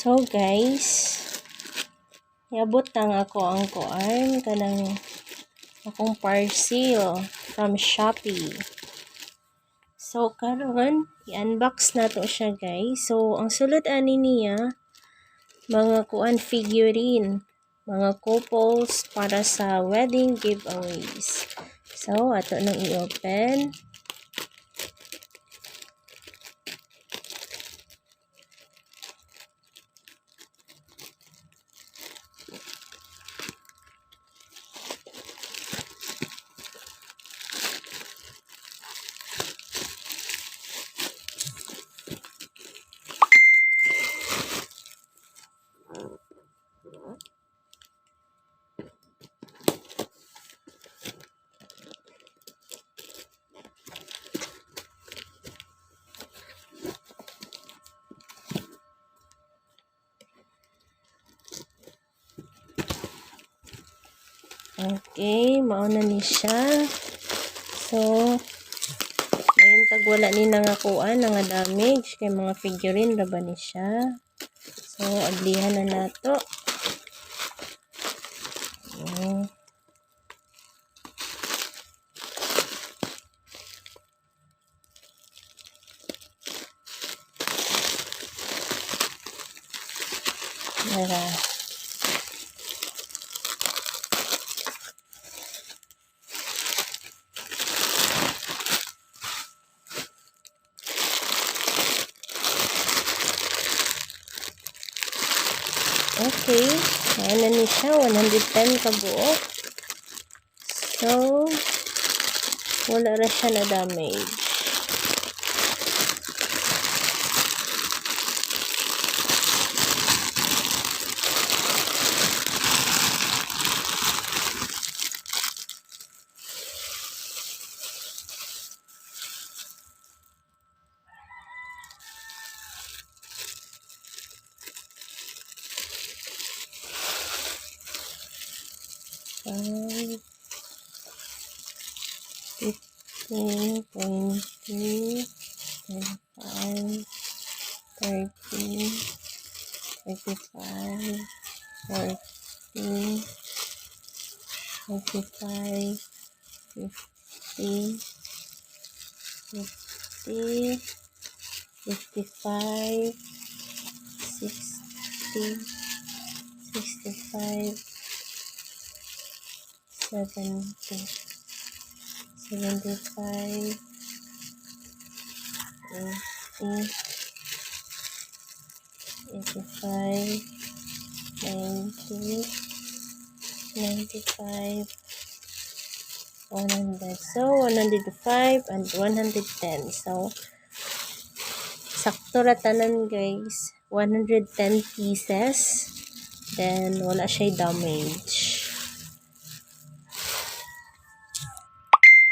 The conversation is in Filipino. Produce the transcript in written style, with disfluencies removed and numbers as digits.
So guys, iabot lang ako ang kuan kanang akong parcel from Shopee. So karon i-unbox na to siya guys. So ang sulod ani niya mga kuan figurine, mga couples para sa wedding giveaways. So ato nang i-open. Okay, mauna ni siya. So, ayun tag wala ni nangakuan, nga damage kay mga figurine ra ba ni siya. So, aglihan na nato. Nara. Okay, ayan na siya, 110 kabuok. So, wala na siya na damage. Five, 15, 20, 25, 30, 35, 40, 45, 50, 50, 55, 60, 65, 70, 75, 80, 85, 90, 95, 100. So, 105 and 110. So, sakto ra tanan guys. 110 pieces. Then, wala siya damage.